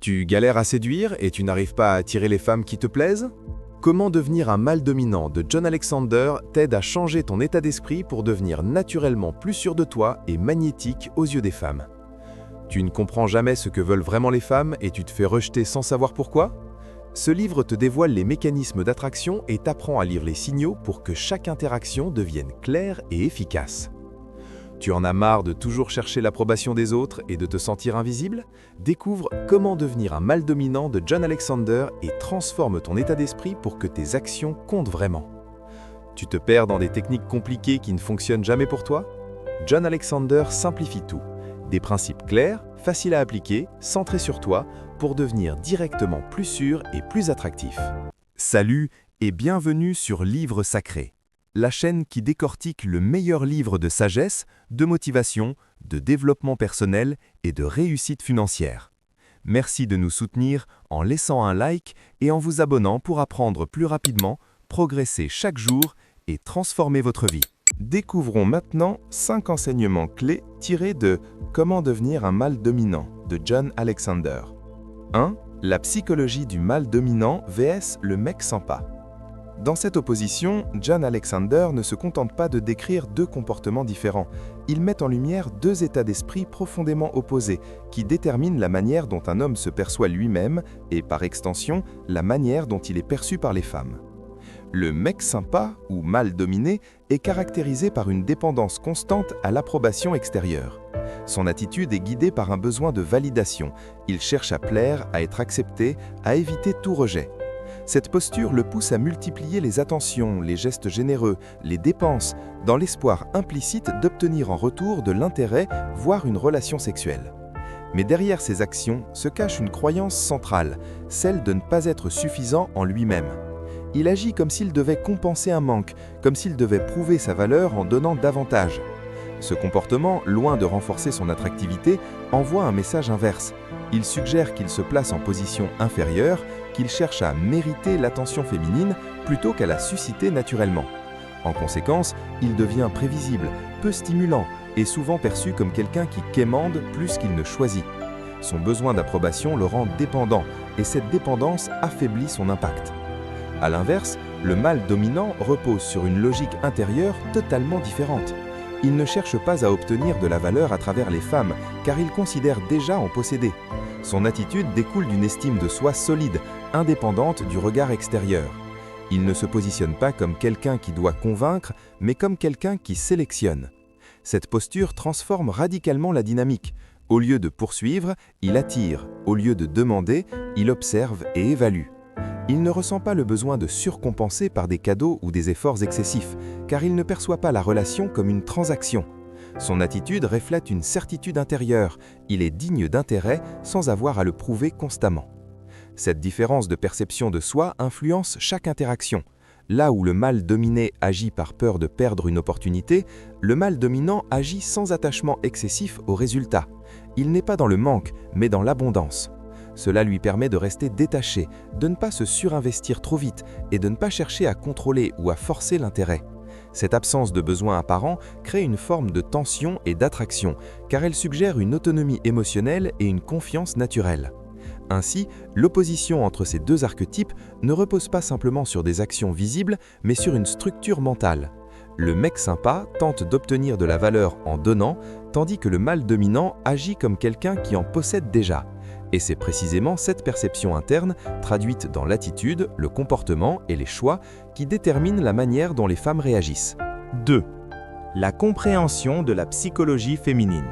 Tu galères à séduire et tu n'arrives pas à attirer les femmes qui te plaisent? Comment devenir un mâle dominant de John Alexander t'aide à changer ton état d'esprit pour devenir naturellement plus sûr de toi et magnétique aux yeux des femmes. Tu ne comprends jamais ce que veulent vraiment les femmes et tu te fais rejeter sans savoir pourquoi? Ce livre te dévoile les mécanismes d'attraction et t'apprend à lire les signaux pour que chaque interaction devienne claire et efficace. Tu en as marre de toujours chercher l'approbation des autres et de te sentir invisible? Découvre Comment devenir un mâle dominant de John Alexander et transforme ton état d'esprit pour que tes actions comptent vraiment. Tu te perds dans des techniques compliquées qui ne fonctionnent jamais pour toi? John Alexander simplifie tout. Des principes clairs, faciles à appliquer, centrés sur toi, pour devenir directement plus sûr et plus attractif. Salut et bienvenue sur Livres Sacrés, la chaîne qui décortique le meilleur livre de sagesse, de motivation, de développement personnel et de réussite financière. Merci de nous soutenir en laissant un like et en vous abonnant pour apprendre plus rapidement, progresser chaque jour et transformer votre vie. Découvrons maintenant 5 enseignements clés tirés de Comment devenir un mâle dominant de John Alexander. 1. La psychologie du mâle dominant vs le mec sympa. Dans cette opposition, John Alexander ne se contente pas de décrire deux comportements différents. Il met en lumière deux états d'esprit profondément opposés qui déterminent la manière dont un homme se perçoit lui-même et, par extension, la manière dont il est perçu par les femmes. Le mec sympa, ou mâle dominé, est caractérisé par une dépendance constante à l'approbation extérieure. Son attitude est guidée par un besoin de validation. Il cherche à plaire, à être accepté, à éviter tout rejet. Cette posture le pousse à multiplier les attentions, les gestes généreux, les dépenses, dans l'espoir implicite d'obtenir en retour de l'intérêt, voire une relation sexuelle. Mais derrière ces actions se cache une croyance centrale, celle de ne pas être suffisant en lui-même. Il agit comme s'il devait compenser un manque, comme s'il devait prouver sa valeur en donnant davantage. Ce comportement, loin de renforcer son attractivité, envoie un message inverse. Il suggère qu'il se place en position inférieure, qu'il cherche à mériter l'attention féminine plutôt qu'à la susciter naturellement. En conséquence, il devient prévisible, peu stimulant et souvent perçu comme quelqu'un qui quémande plus qu'il ne choisit. Son besoin d'approbation le rend dépendant et cette dépendance affaiblit son impact. A l'inverse, le mâle dominant repose sur une logique intérieure totalement différente. Il ne cherche pas à obtenir de la valeur à travers les femmes, car il considère déjà en posséder. Son attitude découle d'une estime de soi solide, indépendante du regard extérieur. Il ne se positionne pas comme quelqu'un qui doit convaincre, mais comme quelqu'un qui sélectionne. Cette posture transforme radicalement la dynamique. Au lieu de poursuivre, il attire. Au lieu de demander, il observe et évalue. Il ne ressent pas le besoin de surcompenser par des cadeaux ou des efforts excessifs, car il ne perçoit pas la relation comme une transaction. Son attitude reflète une certitude intérieure, il est digne d'intérêt sans avoir à le prouver constamment. Cette différence de perception de soi influence chaque interaction. Là où le mâle dominé agit par peur de perdre une opportunité, le mâle dominant agit sans attachement excessif au résultat. Il n'est pas dans le manque, mais dans l'abondance. Cela lui permet de rester détaché, de ne pas se surinvestir trop vite et de ne pas chercher à contrôler ou à forcer l'intérêt. Cette absence de besoin apparent crée une forme de tension et d'attraction, car elle suggère une autonomie émotionnelle et une confiance naturelle. Ainsi, l'opposition entre ces deux archétypes ne repose pas simplement sur des actions visibles, mais sur une structure mentale. Le mec sympa tente d'obtenir de la valeur en donnant, tandis que le mâle dominant agit comme quelqu'un qui en possède déjà. Et c'est précisément cette perception interne, traduite dans l'attitude, le comportement et les choix, qui détermine la manière dont les femmes réagissent. 2. La compréhension de la psychologie féminine.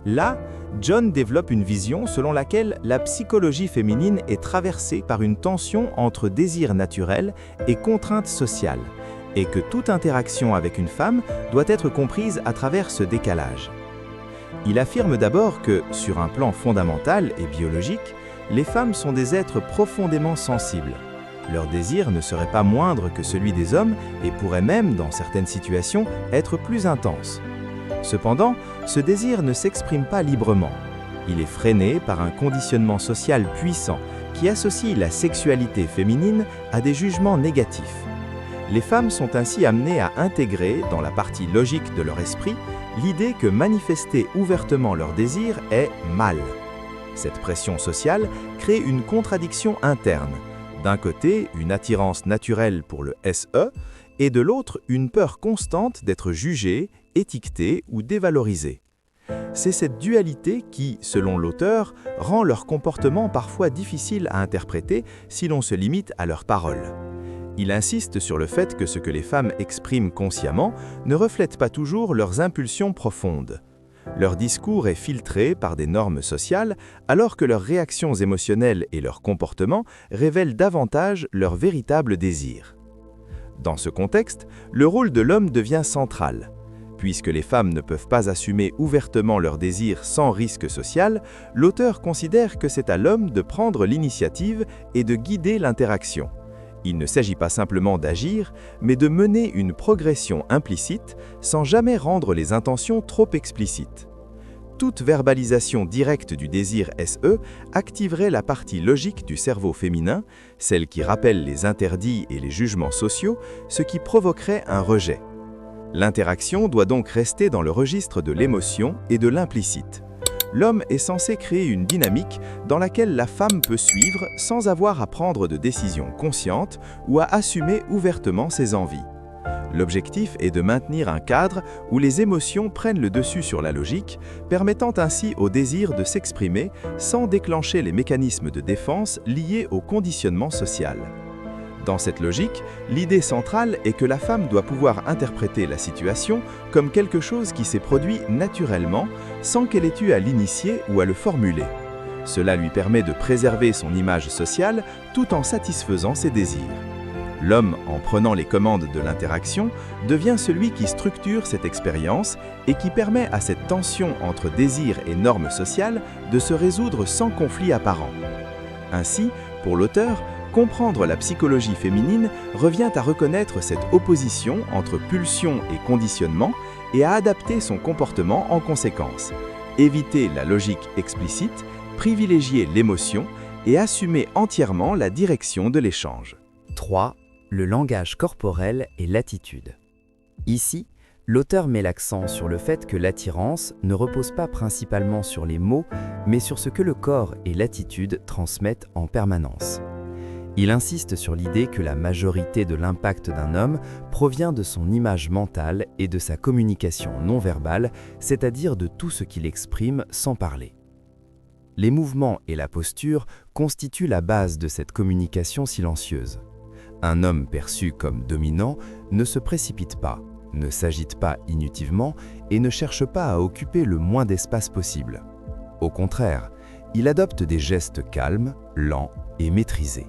Là, John développe une vision selon laquelle la psychologie féminine est traversée par une tension entre désir naturel et contrainte sociale, et que toute interaction avec une femme doit être comprise à travers ce décalage. Il affirme d'abord que, sur un plan fondamental et biologique, les femmes sont des êtres profondément sensibles. Leur désir ne serait pas moindre que celui des hommes et pourrait même, dans certaines situations, être plus intense. Cependant, ce désir ne s'exprime pas librement. Il est freiné par un conditionnement social puissant qui associe la sexualité féminine à des jugements négatifs. Les femmes sont ainsi amenées à intégrer, dans la partie logique de leur esprit, l'idée que manifester ouvertement leur désir est mal. Cette pression sociale crée une contradiction interne. D'un côté, une attirance naturelle pour le SE, et de l'autre, une peur constante d'être jugé, étiqueté ou dévalorisé. C'est cette dualité qui, selon l'auteur, rend leur comportement parfois difficile à interpréter si l'on se limite à leurs paroles. Il insiste sur le fait que ce que les femmes expriment consciemment ne reflète pas toujours leurs impulsions profondes. Leur discours est filtré par des normes sociales, alors que leurs réactions émotionnelles et leurs comportements révèlent davantage leurs véritables désirs. Dans ce contexte, le rôle de l'homme devient central. Puisque les femmes ne peuvent pas assumer ouvertement leurs désirs sans risque social, l'auteur considère que c'est à l'homme de prendre l'initiative et de guider l'interaction. Il ne s'agit pas simplement d'agir, mais de mener une progression implicite sans jamais rendre les intentions trop explicites. Toute verbalisation directe du désir SE activerait la partie logique du cerveau féminin, celle qui rappelle les interdits et les jugements sociaux, ce qui provoquerait un rejet. L'interaction doit donc rester dans le registre de l'émotion et de l'implicite. L'homme est censé créer une dynamique dans laquelle la femme peut suivre sans avoir à prendre de décisions conscientes ou à assumer ouvertement ses envies. L'objectif est de maintenir un cadre où les émotions prennent le dessus sur la logique, permettant ainsi au désir de s'exprimer sans déclencher les mécanismes de défense liés au conditionnement social. Dans cette logique, l'idée centrale est que la femme doit pouvoir interpréter la situation comme quelque chose qui s'est produit naturellement, sans qu'elle ait eu à l'initier ou à le formuler. Cela lui permet de préserver son image sociale tout en satisfaisant ses désirs. L'homme, en prenant les commandes de l'interaction, devient celui qui structure cette expérience et qui permet à cette tension entre désir et normes sociales de se résoudre sans conflit apparent. Ainsi, pour l'auteur, comprendre la psychologie féminine revient à reconnaître cette opposition entre pulsion et conditionnement et à adapter son comportement en conséquence. Éviter la logique explicite, privilégier l'émotion et assumer entièrement la direction de l'échange. 3. Le langage corporel et l'attitude. Ici, l'auteur met l'accent sur le fait que l'attirance ne repose pas principalement sur les mots, mais sur ce que le corps et l'attitude transmettent en permanence. Il insiste sur l'idée que la majorité de l'impact d'un homme provient de son image mentale et de sa communication non verbale, c'est-à-dire de tout ce qu'il exprime sans parler. Les mouvements et la posture constituent la base de cette communication silencieuse. Un homme perçu comme dominant ne se précipite pas, ne s'agite pas inutilement et ne cherche pas à occuper le moins d'espace possible. Au contraire, il adopte des gestes calmes, lents et maîtrisés.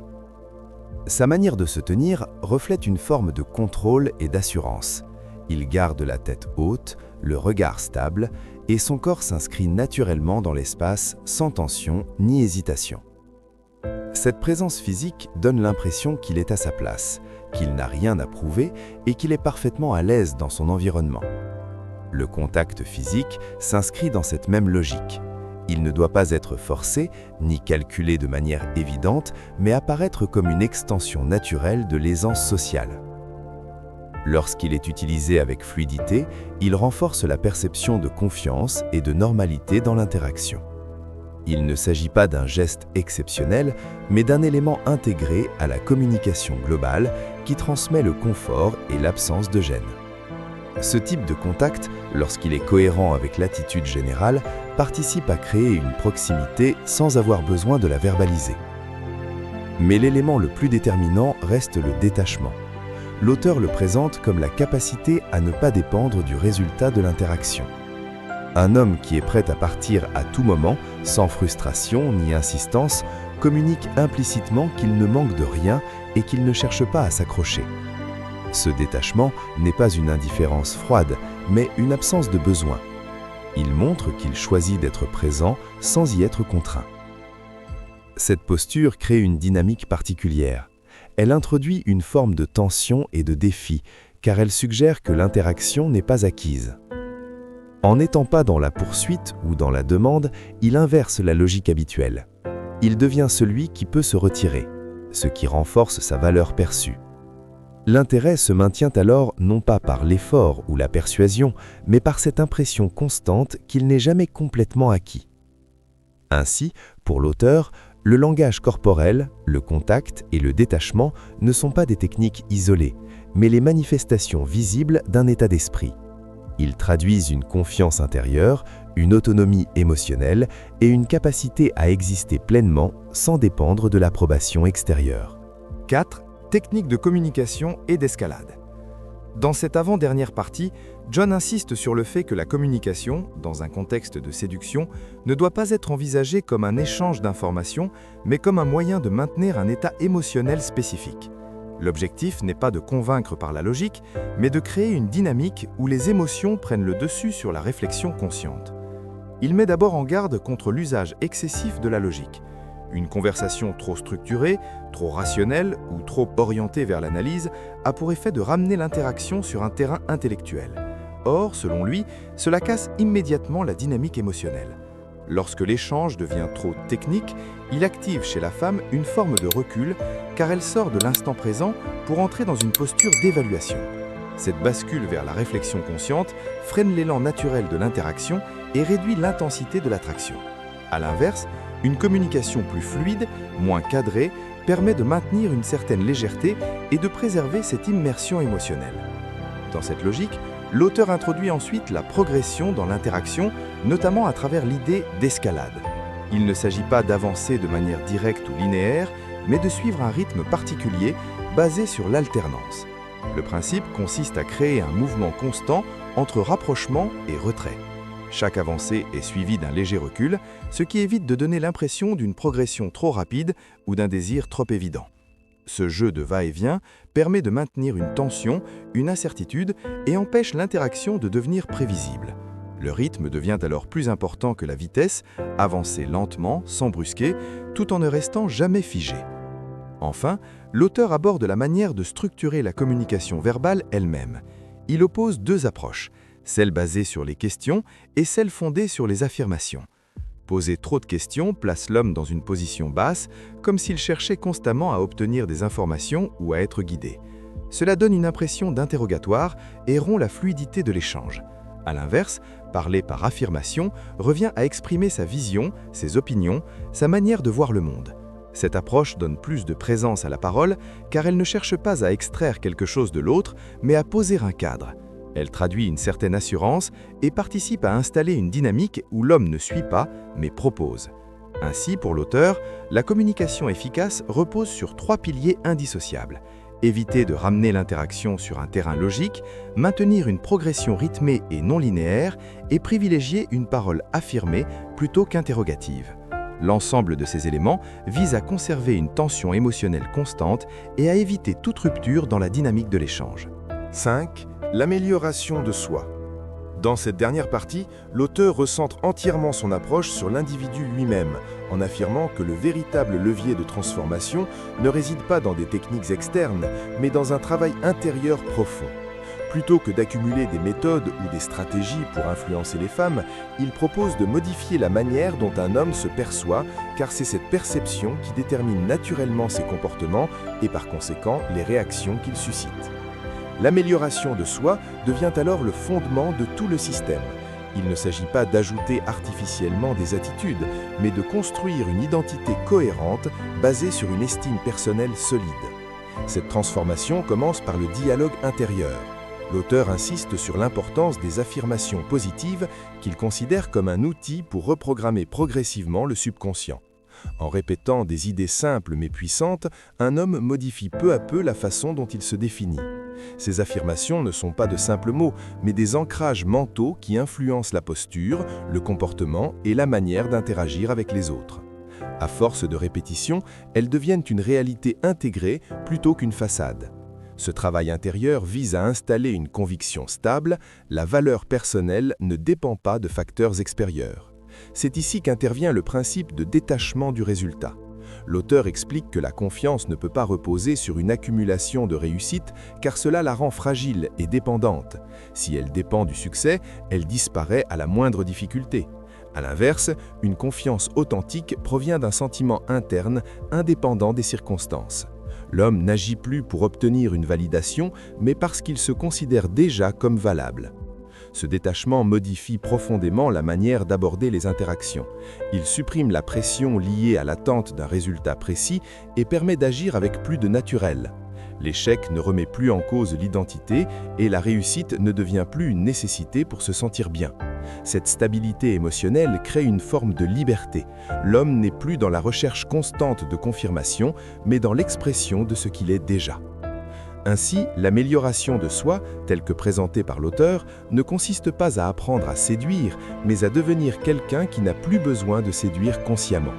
Sa manière de se tenir reflète une forme de contrôle et d'assurance. Il garde la tête haute, le regard stable, et son corps s'inscrit naturellement dans l'espace sans tension ni hésitation. Cette présence physique donne l'impression qu'il est à sa place, qu'il n'a rien à prouver et qu'il est parfaitement à l'aise dans son environnement. Le contact physique s'inscrit dans cette même logique. Il ne doit pas être forcé, ni calculé de manière évidente, mais apparaître comme une extension naturelle de l'aisance sociale. Lorsqu'il est utilisé avec fluidité, il renforce la perception de confiance et de normalité dans l'interaction. Il ne s'agit pas d'un geste exceptionnel, mais d'un élément intégré à la communication globale qui transmet le confort et l'absence de gêne. Ce type de contact, lorsqu'il est cohérent avec l'attitude générale, participe à créer une proximité sans avoir besoin de la verbaliser. Mais l'élément le plus déterminant reste le détachement. L'auteur le présente comme la capacité à ne pas dépendre du résultat de l'interaction. Un homme qui est prêt à partir à tout moment, sans frustration ni insistance, communique implicitement qu'il ne manque de rien et qu'il ne cherche pas à s'accrocher. Ce détachement n'est pas une indifférence froide, mais une absence de besoin. Il montre qu'il choisit d'être présent sans y être contraint. Cette posture crée une dynamique particulière. Elle introduit une forme de tension et de défi, car elle suggère que l'interaction n'est pas acquise. En n'étant pas dans la poursuite ou dans la demande, il inverse la logique habituelle. Il devient celui qui peut se retirer, ce qui renforce sa valeur perçue. L'intérêt se maintient alors non pas par l'effort ou la persuasion, mais par cette impression constante qu'il n'est jamais complètement acquis. Ainsi, pour l'auteur, le langage corporel, le contact et le détachement ne sont pas des techniques isolées, mais les manifestations visibles d'un état d'esprit. Ils traduisent une confiance intérieure, une autonomie émotionnelle et une capacité à exister pleinement sans dépendre de l'approbation extérieure. 4. Techniques de communication et d'escalade. Dans cette avant-dernière partie, John insiste sur le fait que la communication, dans un contexte de séduction, ne doit pas être envisagée comme un échange d'informations, mais comme un moyen de maintenir un état émotionnel spécifique. L'objectif n'est pas de convaincre par la logique, mais de créer une dynamique où les émotions prennent le dessus sur la réflexion consciente. Il met d'abord en garde contre l'usage excessif de la logique. Une conversation trop structurée, trop rationnelle ou trop orientée vers l'analyse a pour effet de ramener l'interaction sur un terrain intellectuel. Or, selon lui, cela casse immédiatement la dynamique émotionnelle. Lorsque l'échange devient trop technique, il active chez la femme une forme de recul car elle sort de l'instant présent pour entrer dans une posture d'évaluation. Cette bascule vers la réflexion consciente freine l'élan naturel de l'interaction et réduit l'intensité de l'attraction. A l'inverse, une communication plus fluide, moins cadrée, permet de maintenir une certaine légèreté et de préserver cette immersion émotionnelle. Dans cette logique, l'auteur introduit ensuite la progression dans l'interaction, notamment à travers l'idée d'escalade. Il ne s'agit pas d'avancer de manière directe ou linéaire, mais de suivre un rythme particulier basé sur l'alternance. Le principe consiste à créer un mouvement constant entre rapprochement et retrait. Chaque avancée est suivie d'un léger recul, ce qui évite de donner l'impression d'une progression trop rapide ou d'un désir trop évident. Ce jeu de va-et-vient permet de maintenir une tension, une incertitude et empêche l'interaction de devenir prévisible. Le rythme devient alors plus important que la vitesse, avancer lentement, sans brusquer, tout en ne restant jamais figé. Enfin, l'auteur aborde la manière de structurer la communication verbale elle-même. Il oppose deux approches, celle basée sur les questions et celle fondée sur les affirmations. Poser trop de questions place l'homme dans une position basse, comme s'il cherchait constamment à obtenir des informations ou à être guidé. Cela donne une impression d'interrogatoire et rompt la fluidité de l'échange. A l'inverse, parler par affirmation revient à exprimer sa vision, ses opinions, sa manière de voir le monde. Cette approche donne plus de présence à la parole car elle ne cherche pas à extraire quelque chose de l'autre, mais à poser un cadre. Elle traduit une certaine assurance et participe à installer une dynamique où l'homme ne suit pas, mais propose. Ainsi, pour l'auteur, la communication efficace repose sur 3 piliers indissociables. Éviter de ramener l'interaction sur un terrain logique, maintenir une progression rythmée et non linéaire, et privilégier une parole affirmée plutôt qu'interrogative. L'ensemble de ces éléments vise à conserver une tension émotionnelle constante et à éviter toute rupture dans la dynamique de l'échange. 5. L'amélioration de soi. Dans cette dernière partie, l'auteur recentre entièrement son approche sur l'individu lui-même, en affirmant que le véritable levier de transformation ne réside pas dans des techniques externes, mais dans un travail intérieur profond. Plutôt que d'accumuler des méthodes ou des stratégies pour influencer les femmes, il propose de modifier la manière dont un homme se perçoit, car c'est cette perception qui détermine naturellement ses comportements et par conséquent les réactions qu'il suscite. L'amélioration de soi devient alors le fondement de tout le système. Il ne s'agit pas d'ajouter artificiellement des attitudes, mais de construire une identité cohérente basée sur une estime personnelle solide. Cette transformation commence par le dialogue intérieur. L'auteur insiste sur l'importance des affirmations positives qu'il considère comme un outil pour reprogrammer progressivement le subconscient. En répétant des idées simples mais puissantes, un homme modifie peu à peu la façon dont il se définit. Ces affirmations ne sont pas de simples mots, mais des ancrages mentaux qui influencent la posture, le comportement et la manière d'interagir avec les autres. À force de répétition, elles deviennent une réalité intégrée plutôt qu'une façade. Ce travail intérieur vise à installer une conviction stable, la valeur personnelle ne dépend pas de facteurs extérieurs. C'est ici qu'intervient le principe de détachement du résultat. L'auteur explique que la confiance ne peut pas reposer sur une accumulation de réussites car cela la rend fragile et dépendante. Si elle dépend du succès, elle disparaît à la moindre difficulté. A l'inverse, une confiance authentique provient d'un sentiment interne indépendant des circonstances. L'homme n'agit plus pour obtenir une validation, mais parce qu'il se considère déjà comme valable. Ce détachement modifie profondément la manière d'aborder les interactions. Il supprime la pression liée à l'attente d'un résultat précis et permet d'agir avec plus de naturel. L'échec ne remet plus en cause l'identité et la réussite ne devient plus une nécessité pour se sentir bien. Cette stabilité émotionnelle crée une forme de liberté. L'homme n'est plus dans la recherche constante de confirmation, mais dans l'expression de ce qu'il est déjà. Ainsi, l'amélioration de soi, telle que présentée par l'auteur, ne consiste pas à apprendre à séduire, mais à devenir quelqu'un qui n'a plus besoin de séduire consciemment.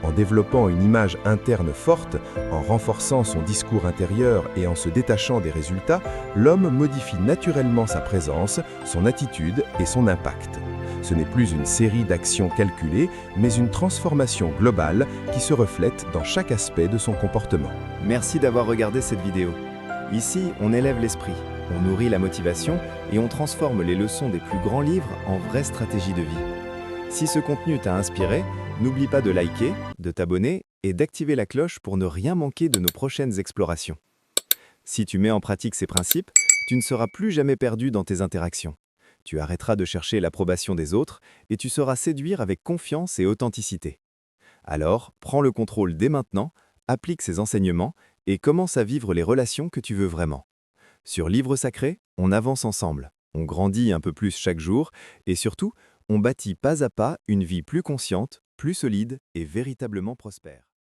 En développant une image interne forte, en renforçant son discours intérieur et en se détachant des résultats, l'homme modifie naturellement sa présence, son attitude et son impact. Ce n'est plus une série d'actions calculées, mais une transformation globale qui se reflète dans chaque aspect de son comportement. Merci d'avoir regardé cette vidéo. Ici, on élève l'esprit, on nourrit la motivation et on transforme les leçons des plus grands livres en vraies stratégies de vie. Si ce contenu t'a inspiré, n'oublie pas de liker, de t'abonner et d'activer la cloche pour ne rien manquer de nos prochaines explorations. Si tu mets en pratique ces principes, tu ne seras plus jamais perdu dans tes interactions. Tu arrêteras de chercher l'approbation des autres et tu sauras séduire avec confiance et authenticité. Alors, prends le contrôle dès maintenant, applique ces enseignements et commence à vivre les relations que tu veux vraiment. Sur Livre Sacré, on avance ensemble, on grandit un peu plus chaque jour et surtout, on bâtit pas à pas une vie plus consciente, plus solide et véritablement prospère.